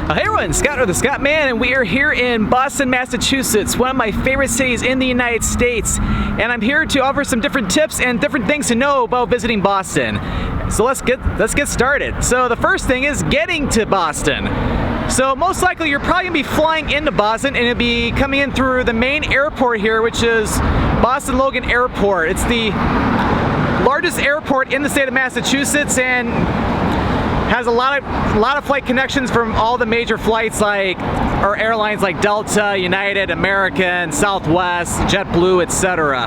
Hey everyone, Scott or the Scott Man, and we are here in Boston, Massachusetts, one of my favorite cities in the United States. And I'm here to offer some different tips and different things to know about visiting Boston. So let's get started. So the first thing is getting to Boston. So most likely you're probably gonna be flying into Boston, and it'll be coming in through the main airport here, which is Boston Logan Airport. It's the largest airport in the state of Massachusetts and has a lot of flight connections from all the major flights or airlines like Delta, United, American, Southwest, JetBlue, etc.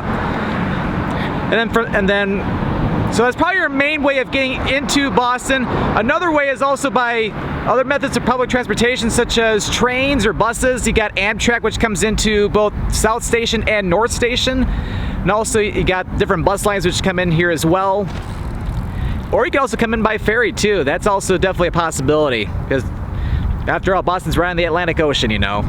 So that's probably your main way of getting into Boston. Another way is also by other methods of public transportation, such as trains or buses. You got Amtrak, which comes into both South Station and North Station. And also you got different bus lines which come in here as well. Or you can also come in by ferry too. That's also definitely a possibility, because after all, Boston's right on the Atlantic Ocean, you know.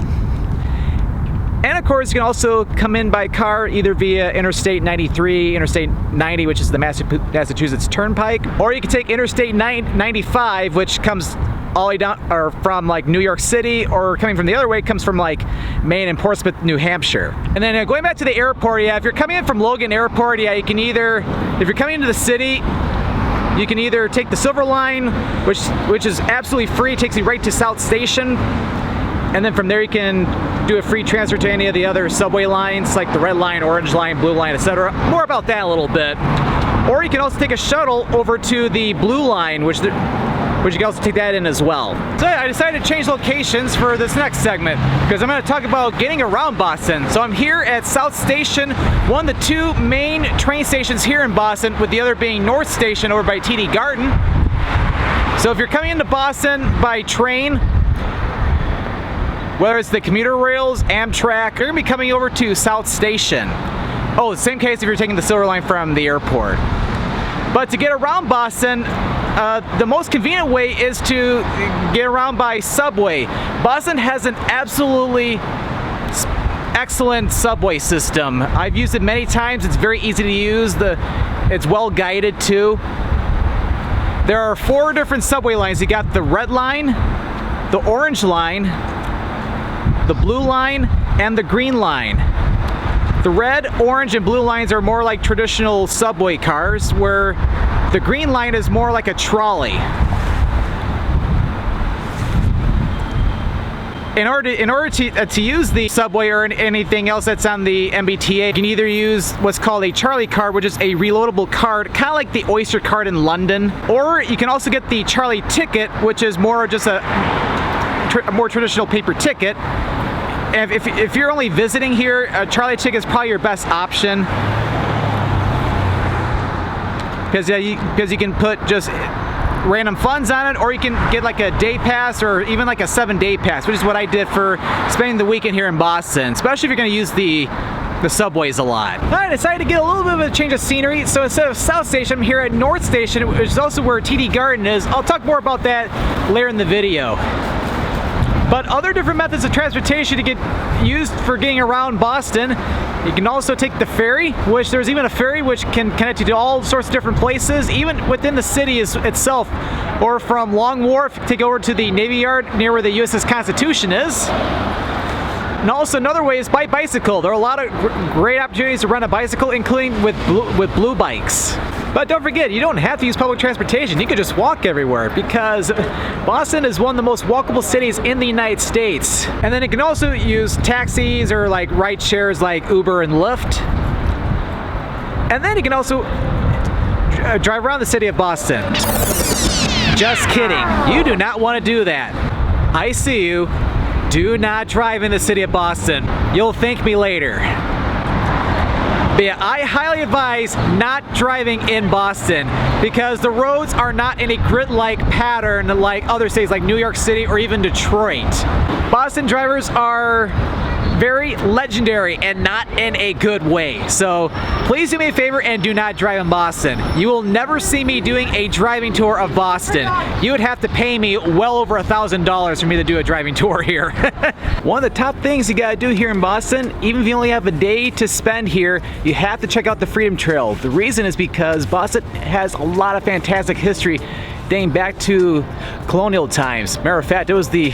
And of course, you can also come in by car, either via Interstate 93, Interstate 90, which is the Massachusetts Turnpike, or you can take Interstate 95, which comes all the way down, or from like New York City, or coming from the other way, comes from like Maine and Portsmouth, New Hampshire. And then going back to the airport, yeah, if you're coming in from Logan Airport, yeah, you can either, if you're coming into the city, you can either take the Silver Line, which is absolutely free, takes you right to South Station, and then from there you can do a free transfer to any of the other subway lines, like the Red Line, Orange Line, Blue Line, etc. More about that a little bit. Or you can also take a shuttle over to the Blue Line, which you can also take that in as well. So I decided to change locations for this next segment, because I'm going to talk about getting around Boston. So I'm here at South Station, one of the two main train stations here in Boston, with the other being North Station over by TD Garden. So if you're coming into Boston by train, whether it's the commuter rails, Amtrak, you're going to be coming over to South Station. Oh, same case if you're taking the Silver Line from the airport. But to get around Boston, the most convenient way is to get around by subway. Boston has an absolutely excellent subway system. I've used it many times. It's very easy to use. It's well guided too. There are 4 different subway lines. You got the Red Line, the Orange Line, the Blue Line, and the Green Line. The red, orange, and blue lines are more like traditional subway cars, where the green line is more like a trolley. In order to use the subway or anything else that's on the MBTA, you can either use what's called a CharlieCard, which is a reloadable card, kind of like the Oyster card in London. Or you can also get the CharlieTicket, which is more just a more traditional paper ticket. If you're only visiting here, CharlieTicket is probably your best option, because you can put just random funds on it, or you can get like a day pass or even like a 7-day pass, which is what I did for spending the weekend here in Boston, especially if you're going to use the subways a lot. I decided to get a little bit of a change of scenery, so instead of South Station, I'm here at North Station, which is also where TD Garden is. I'll talk more about that later in the video. But other different methods of transportation to get used for getting around Boston, you can also take the ferry, which there's even a ferry which can connect you to all sorts of different places, even within the city itself. Or from Long Wharf, take over to the Navy Yard near where the USS Constitution is. And also another way is by bicycle. There are a lot of great opportunities to rent a bicycle, including with Blue Bikes. But don't forget, you don't have to use public transportation. You can just walk everywhere, because Boston is one of the most walkable cities in the United States. And then you can also use taxis or like ride shares like Uber and Lyft. And then you can also drive around the city of Boston. Just kidding. You do not want to do that. I see you. Do not drive in the city of Boston. You'll thank me later. But yeah, I highly advise not driving in Boston, because the roads are not in a grid-like pattern like other cities like New York City or even Detroit. Boston drivers are very legendary and not in a good way. So please do me a favor and do not drive in Boston. You will never see me doing a driving tour of Boston. You would have to pay me well over $1,000 for me to do a driving tour here. One of the top things you gotta do here in Boston, even if you only have a day to spend here, you have to check out the Freedom Trail. The reason is because Boston has a lot of fantastic history dating back to colonial times. Matter of fact, it was pretty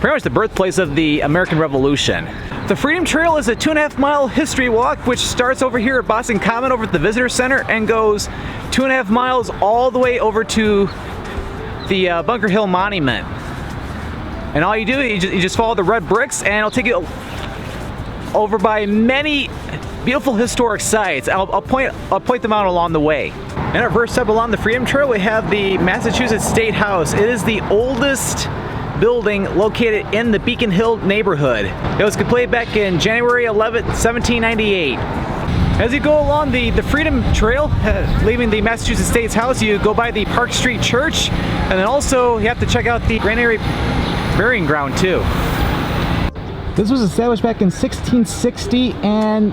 much the birthplace of the American Revolution. The Freedom Trail is a 2.5-mile history walk which starts over here at Boston Common over at the Visitor Center and goes 2.5 miles all the way over to the Bunker Hill Monument. And all you do is you just follow the red bricks and it'll take you over by many beautiful historic sites. I'll point them out along the way. And our first step along the Freedom Trail, we have the Massachusetts State House. It is the oldest building located in the Beacon Hill neighborhood. It was completed back in January 11th, 1798. As you go along the Freedom Trail, leaving the Massachusetts State House, you go by the Park Street Church, and then also you have to check out the Granary Burying Ground too. This was established back in 1660, and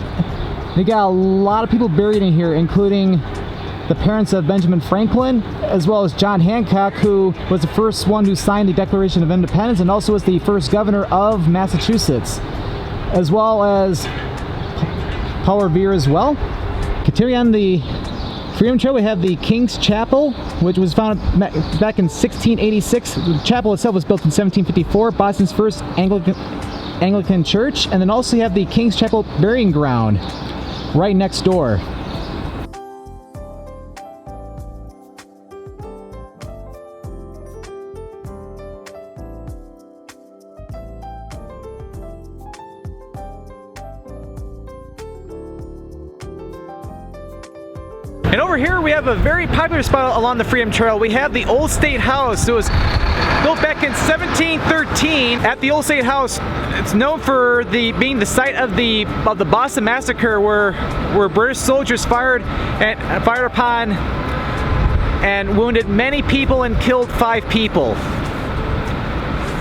they got a lot of people buried in here, including the parents of Benjamin Franklin, as well as John Hancock, who was the first one who signed the Declaration of Independence and also was the first governor of Massachusetts, as well as Paul Revere as well. Continuing on the Freedom Trail, we have the King's Chapel, which was founded back in 1686. The chapel itself was built in 1754, Boston's first Anglican church. And then also you have the King's Chapel Burying Ground right next door. And over here we have a very popular spot along the Freedom Trail. We have the Old State House. It was built back in 1713. At the Old State House, it's known for being the site of the Boston Massacre, where British soldiers fired upon and wounded many people and killed 5 people.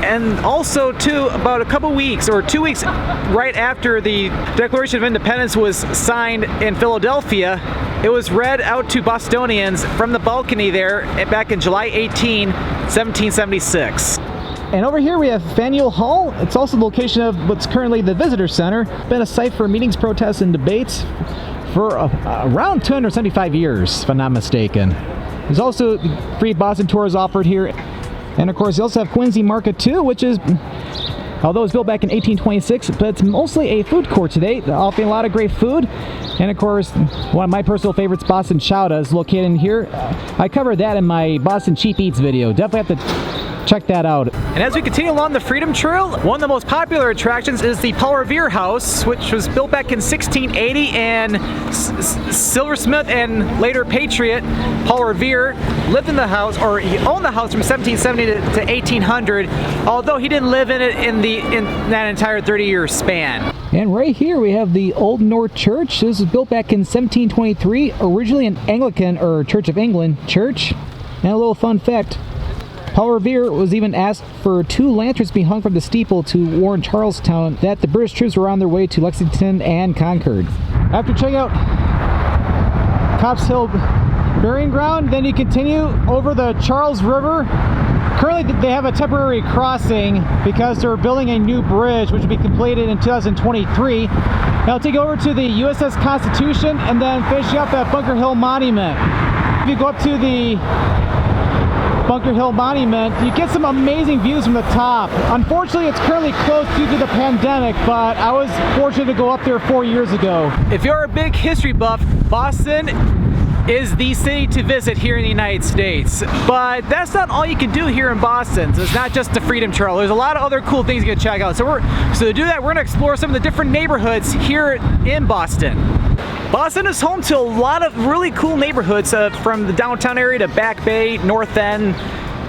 And also too, about a couple weeks or 2 weeks right after the Declaration of Independence was signed in Philadelphia, it was read out to Bostonians from the balcony there back in July 18, 1776. And over here we have Faneuil Hall. It's also the location of what's currently the Visitor Center. Been a site for meetings, protests, and debates for around 275 years, if I'm not mistaken. There's also free Boston tours offered here. And of course, you also have Quincy Market too, which is, although it was built back in 1826, but it's mostly a food court today, offering a lot of great food. And of course, one of my personal favorites, Boston Chowder, is located in here. I covered that in my Boston Cheap Eats video. Definitely have to check that out. And as we continue along the Freedom Trail, one of the most popular attractions is the Paul Revere House, which was built back in 1680, and silversmith and later patriot Paul Revere lived in the house, or he owned the house from 1770 to 1800, although he didn't live in it in that entire 30-year span. And right here we have the Old North Church. This was built back in 1723, originally an Anglican or Church of England church. And a little fun fact, Paul Revere was even asked for 2 lanterns to be hung from the steeple to warn Charlestown that the British troops were on their way to Lexington and Concord. After checking out Copp's Hill Burying Ground, then you continue over the Charles River. Currently they have a temporary crossing because they're building a new bridge which will be completed in 2023. Now take you over to the USS Constitution and then finish up at Bunker Hill Monument. If you go up to the Bunker Hill Monument, you get some amazing views from the top. Unfortunately, it's currently closed due to the pandemic, but I was fortunate to go up there 4 years ago. If you're a big history buff, Boston is the city to visit here in the United States. But that's not all you can do here in Boston. So it's not just the Freedom Trail. There's a lot of other cool things you can check out. So to do that, we're gonna explore some of the different neighborhoods here in Boston. Boston is home to a lot of really cool neighborhoods from the downtown area to Back Bay, North End,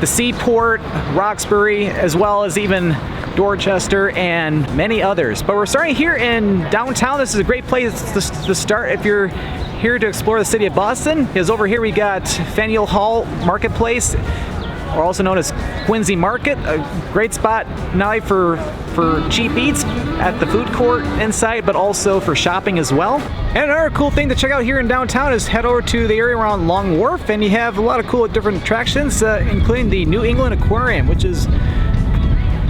the Seaport, Roxbury, as well as even Dorchester and many others. But we're starting here in downtown. This is a great place to start if you're here to explore the city of Boston. Because over here we got Faneuil Hall Marketplace, or also known as Quincy Market, a great spot not only for cheap eats at the food court inside, but also for shopping as well. And another cool thing to check out here in downtown is head over to the area around Long Wharf, and you have a lot of cool different attractions, including the New England Aquarium, which is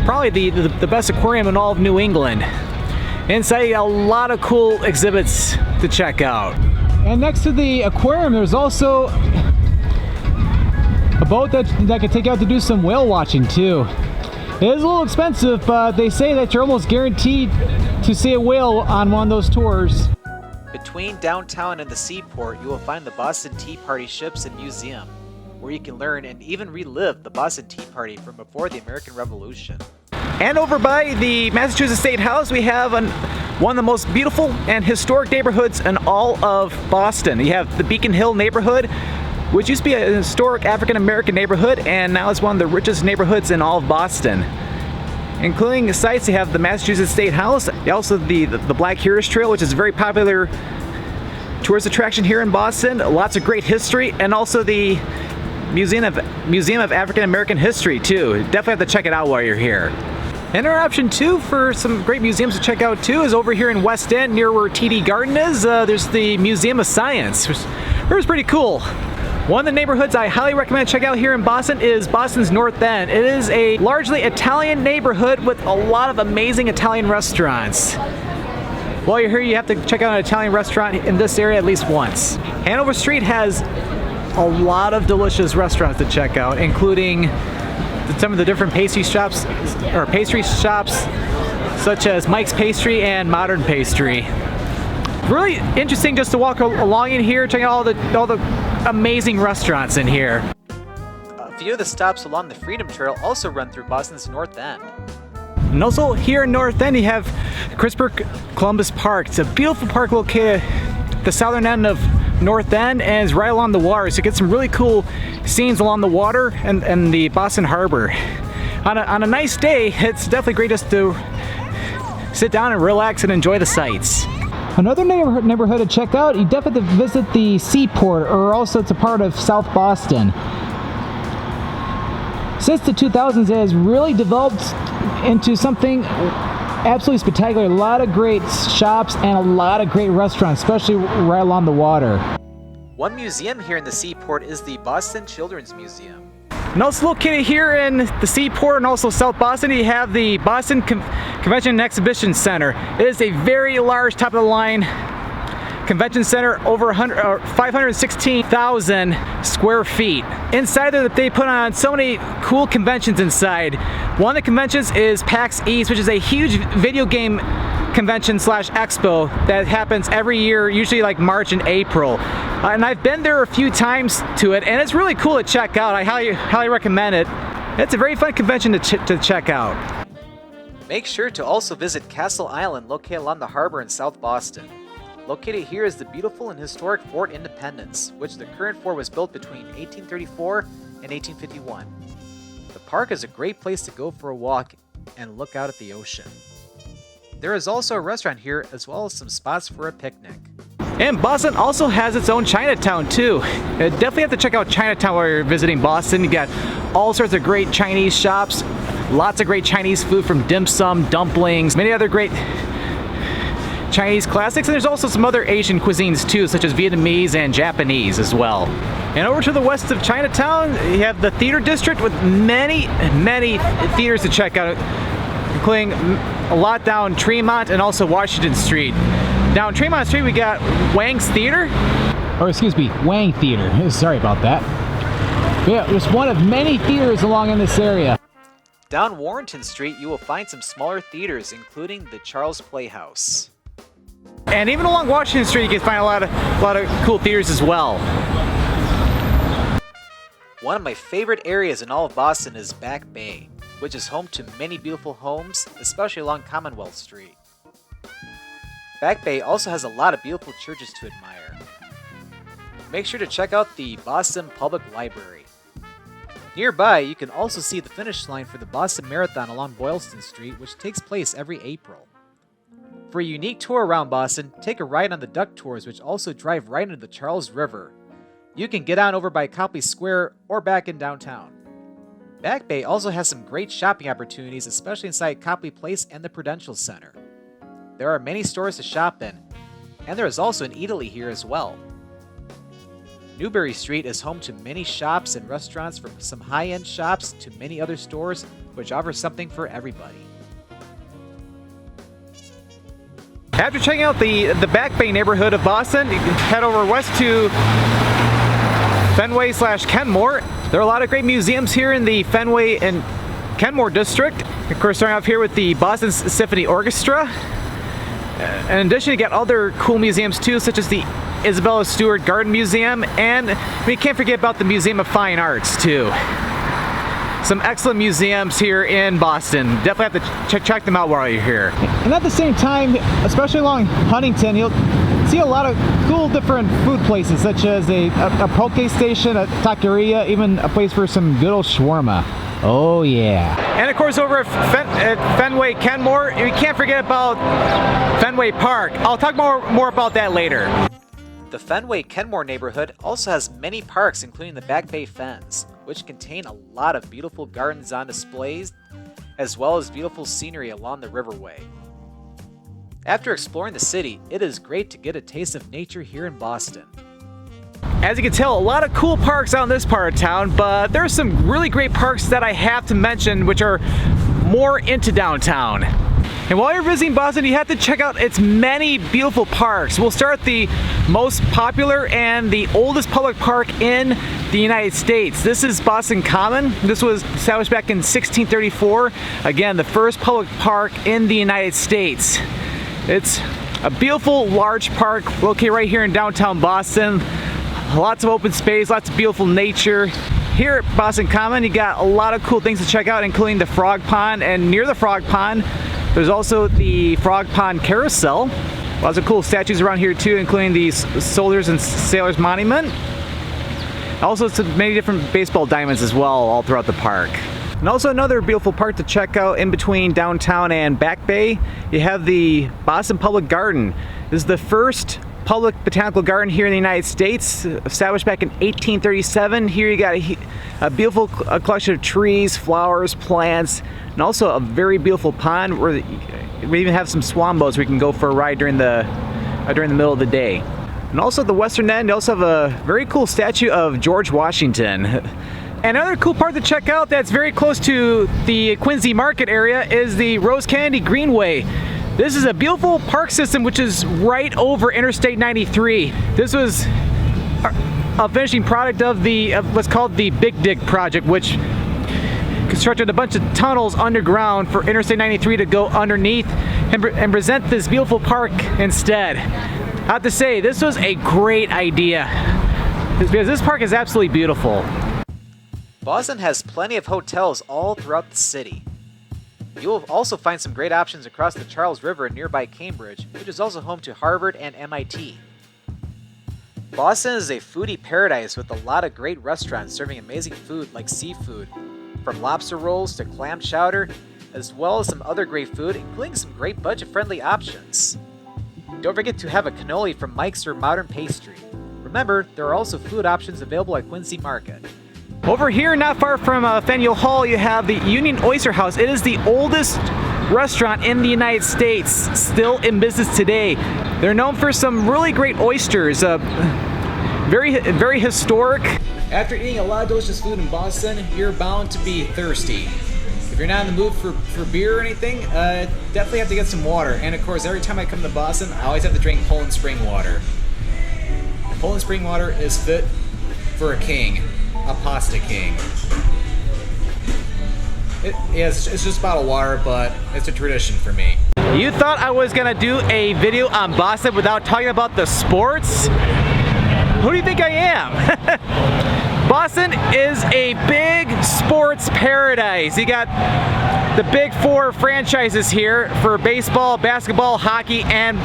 probably the best aquarium in all of New England. Inside you got a lot of cool exhibits to check out. And next to the aquarium there's also A boat that could take you out to do some whale watching too. It is a little expensive, but they say that you're almost guaranteed to see a whale on one of those tours. Between downtown and the seaport, you will find the Boston Tea Party ships and museum, where you can learn and even relive the Boston Tea Party from before the American Revolution. And over by the Massachusetts State House, we have one of the most beautiful and historic neighborhoods in all of Boston. You have the Beacon Hill neighborhood, which used to be a historic African-American neighborhood, and now it's one of the richest neighborhoods in all of Boston. Including the sites, you have the Massachusetts State House, also the Black Heroes Trail, which is a very popular tourist attraction here in Boston. Lots of great history, and also the Museum of African American History too. Definitely have to check it out while you're here. And our option two for some great museums to check out too is over here in West End, near where TD Garden is. There's the Museum of Science, which is pretty cool. One of the neighborhoods I highly recommend check out here in Boston is Boston's North End. It is a largely Italian neighborhood with a lot of amazing Italian restaurants. While you're here, you have to check out an Italian restaurant in this area at least once. Hanover Street has a lot of delicious restaurants to check out, including some of the different pastry shops, such as Mike's Pastry and Modern Pastry. Really interesting just to walk along in here, check out all the amazing restaurants in here. A few of the stops along the Freedom Trail also run through Boston's North End. And also here in North End, you have Christopher Columbus Park. It's a beautiful park located at the southern end of North End, and it's right along the water, so you get some really cool scenes along the water and the Boston Harbor. On a nice day, it's definitely great just to sit down and relax and enjoy the sights. Another neighborhood to check out, you definitely have to visit the seaport, or also it's a part of South Boston. Since the 2000s, it has really developed into something absolutely spectacular. A lot of great shops and a lot of great restaurants, especially right along the water. One museum here in the seaport is the Boston Children's Museum. And also located here in the seaport and also South Boston, you have the Boston Convention and Exhibition Center. It is a very large, top-of-the-line convention center, over 516,000 square feet. Inside there, they put on so many cool conventions inside. One of the conventions is PAX East, which is a huge video game convention / expo that happens every year, usually like March and April. And I've been there a few times to it, and it's really cool to check out. I highly recommend it. It's a very fun convention to check out. Make sure to also visit Castle Island, located along the harbor in South Boston. Located here is the beautiful and historic Fort Independence, which the current fort was built between 1834 and 1851. The park is a great place to go for a walk and look out at the ocean. There is also a restaurant here, as well as some spots for a picnic. And Boston also has its own Chinatown too. You definitely have to check out Chinatown while you're visiting Boston. You got all sorts of great Chinese shops, lots of great Chinese food from dim sum, dumplings, many other great Chinese classics, and there's also some other Asian cuisines too, such as Vietnamese and Japanese as well. And over to the west of Chinatown, you have the theater district with many theaters to check out, including a lot down Tremont and also Washington Street. Down Tremont Street, we got Wang's Theater. Or excuse me, Wang Theater. Sorry about that. Yeah, there's one of many theaters along in this area. Down Warrenton Street, you will find some smaller theaters, including the Charles Playhouse. And even along Washington Street, you can find a lot of cool theaters as well. One of my favorite areas in all of Boston is Back Bay, which is home to many beautiful homes, especially along Commonwealth Street. Back Bay also has a lot of beautiful churches to admire. Make sure to check out the Boston Public Library. Nearby, you can also see the finish line for the Boston Marathon along Boylston Street, which takes place every April. For a unique tour around Boston, take a ride on the Duck Tours, which also drive right into the Charles River. You can get on over by Copley Square or back in downtown. Back Bay also has some great shopping opportunities, especially inside Copley Place and the Prudential Center. There are many stores to shop in, and there is also an eataly here as well. Newbury Street is home to many shops and restaurants, from some high-end shops to many other stores, which offer something for everybody. After checking out the Back Bay neighborhood of Boston, you can head over west to Fenway / Kenmore. There are a lot of great museums here in the Fenway and Kenmore district. Of course, starting off here with the Boston Symphony Orchestra. In addition, you got other cool museums too, such as the Isabella Stewart Garden Museum, and we can't forget about the Museum of Fine Arts too. Some excellent museums here in Boston. Definitely have to check them out while you're here. And at the same time, especially along Huntington, you'll see a lot of cool different food places, such as a poke station, a taqueria, even a place for some good old shawarma. Oh yeah. And of course over at Fenway Kenmore, we can't forget about Fenway Park. I'll talk more about that later. The Fenway Kenmore neighborhood also has many parks, including the Back Bay Fens, which contain a lot of beautiful gardens on displays, as well as beautiful scenery along the riverway. After exploring the city, it is great to get a taste of nature here in Boston. As you can tell, a lot of cool parks out in this part of town, but there are some really great parks that I have to mention which are more into downtown. And while you're visiting Boston, you have to check out its many beautiful parks. We'll start with the most popular and the oldest public park in the United States. This is Boston Common. This was established back in 1634. Again, the first public park in the United States. It's a beautiful, large park located right here in downtown Boston. Lots of open space, lots of beautiful nature. Here at Boston Common, you got a lot of cool things to check out, including the Frog Pond, and near the Frog Pond, there's also the Frog Pond Carousel. Lots of cool statues around here too, including the Soldiers and Sailors Monument. Also many different baseball diamonds as well all throughout the park. And also another beautiful park to check out in between downtown and Back Bay, you have the Boston Public Garden. This is the first public botanical garden here in the United States, established back in 1837. Here you got a beautiful collection of trees, flowers, plants, and also a very beautiful pond where we even have some swan boats where you can go for a ride during the middle of the day. And also at the western end, you also have a very cool statue of George Washington. Another cool part to check out that's very close to the Quincy Market area is the Rose Kennedy Greenway. This is a beautiful park system which is right over Interstate 93. This was a finishing product of what's called the Big Dig project, which constructed a bunch of tunnels underground for Interstate 93 to go underneath and present this beautiful park instead. I have to say, this was a great idea because this park is absolutely beautiful. Boston has plenty of hotels all throughout the city. You will also find some great options across the Charles River in nearby Cambridge, which is also home to Harvard and MIT. Boston is a foodie paradise with a lot of great restaurants serving amazing food like seafood, from lobster rolls to clam chowder, as well as some other great food, including some great budget-friendly options. Don't forget to have a cannoli from Mike's or Modern Pastry. Remember, there are also food options available at Quincy Market. Over here, not far from Faneuil Hall, you have the Union Oyster House. It is the oldest restaurant in the United States, still in business today. They're known for some really great oysters, very historic. After eating a lot of delicious food in Boston, you're bound to be thirsty. If you're not in the mood for beer or anything, definitely have to get some water. And of course, every time I come to Boston, I always have to drink Poland spring water. Poland spring water is fit for a king. A pasta king. It's just bottled water, but it's a tradition for me. You thought I was gonna do a video on Boston without talking about the sports? Who do you think I am? Boston is a big sports paradise. You got the big four franchises here for baseball, basketball, hockey, and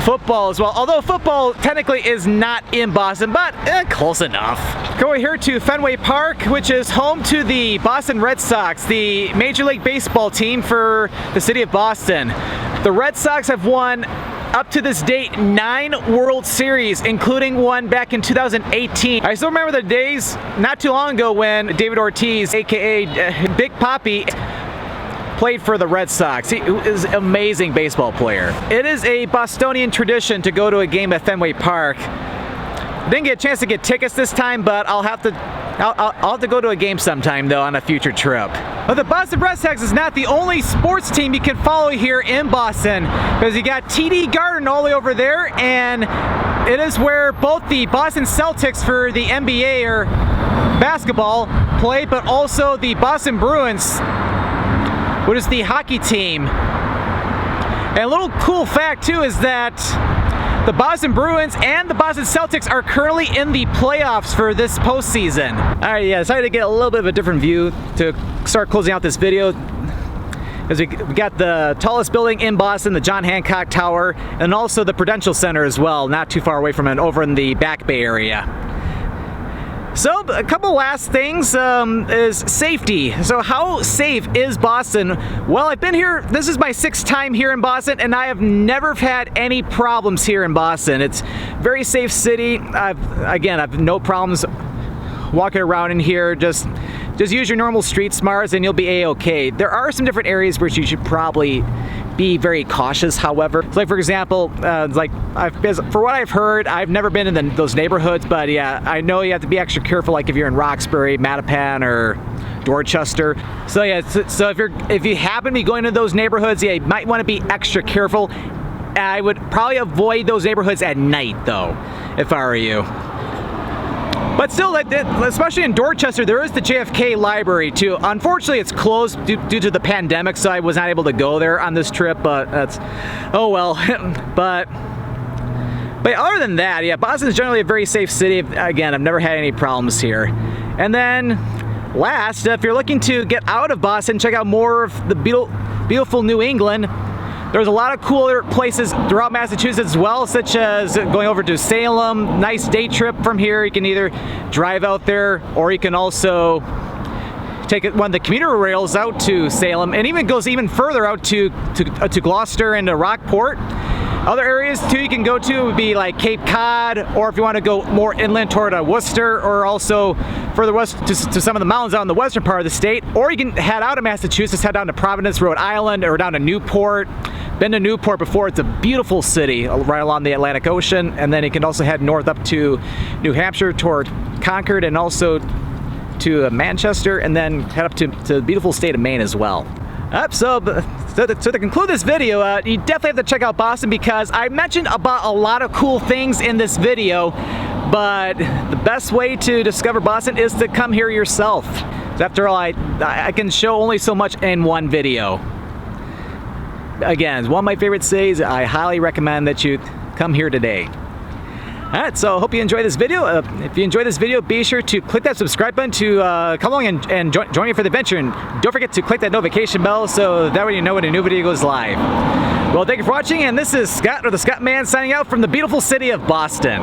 football as well. Although football technically is not in Boston, but close enough. Go here to Fenway Park, which is home to the Boston Red Sox, the Major League Baseball team for the city of Boston. The Red Sox have won, up to this date, 9 World Series, including one back in 2018. I still remember the days not too long ago when David Ortiz, aka Big Papi, played for the Red Sox. He is an amazing baseball player. It is a Bostonian tradition to go to a game at Fenway Park. Didn't get a chance to get tickets this time, but I'll have to go to a game sometime though on a future trip. But the Boston Red Sox is not the only sports team you can follow here in Boston, because you got TD Garden all the way over there, and it is where both the Boston Celtics for the NBA are basketball play, but also the Boston Bruins, which is the hockey team. And a little cool fact too is that the Boston Bruins and the Boston Celtics are currently in the playoffs for this postseason. Alright, yeah, decided to get a little bit of a different view to start closing out this video. Because we got the tallest building in Boston, the John Hancock Tower, and also the Prudential Center as well, not too far away from it, over in the Back Bay area. So, a couple last things is safety. So how safe is Boston? Well, I've been here, this is my 6th time here in Boston, and I have never had any problems here in Boston. It's a very safe city. I've no problems walking around in here. Just use your normal street smarts and you'll be a-okay. There are some different areas where you should probably be very cautious, however. So like for example, for what I've heard, I've never been in those neighborhoods, but yeah, I know you have to be extra careful, like if you're in Roxbury, Mattapan, or Dorchester. So yeah, so if you happen to be going to those neighborhoods, yeah, you might want to be extra careful. I would probably avoid those neighborhoods at night though, if I were you. But still, especially in Dorchester, there is the JFK Library too. Unfortunately, it's closed due to the pandemic, so I was not able to go there on this trip, but that's, oh well. But other than that, yeah, Boston is generally a very safe city. Again, I've never had any problems here. And then last, if you're looking to get out of Boston, check out more of the beautiful New England. There's a lot of cooler places throughout Massachusetts as well, such as going over to Salem. Nice day trip from here. You can either drive out there, or you can also take one of the commuter rails out to Salem, and even goes even further out to Gloucester and to Rockport. Other areas too you can go to would be like Cape Cod, or if you want to go more inland toward Worcester, or also further west to some of the mountains out in the western part of the state. Or you can head out of Massachusetts, head down to Providence, Rhode Island, or down to Newport. Been to Newport before. It's a beautiful city right along the Atlantic Ocean. And then you can also head north up to New Hampshire toward Concord, and also to Manchester, and then head up to the beautiful state of Maine as well. So to conclude this video, you definitely have to check out Boston, because I mentioned about a lot of cool things in this video, but the best way to discover Boston is to come here yourself. So after all, I can show only so much in one video. Again, it's one of my favorite cities. I highly recommend that you come here today. Alright, so I hope you enjoyed this video. If you enjoyed this video, be sure to click that subscribe button to come along and join me for the adventure. And don't forget to click that notification bell, so that way you know when a new video goes live. Well, thank you for watching, and this is Scott, or the Scott Man, signing out from the beautiful city of Boston.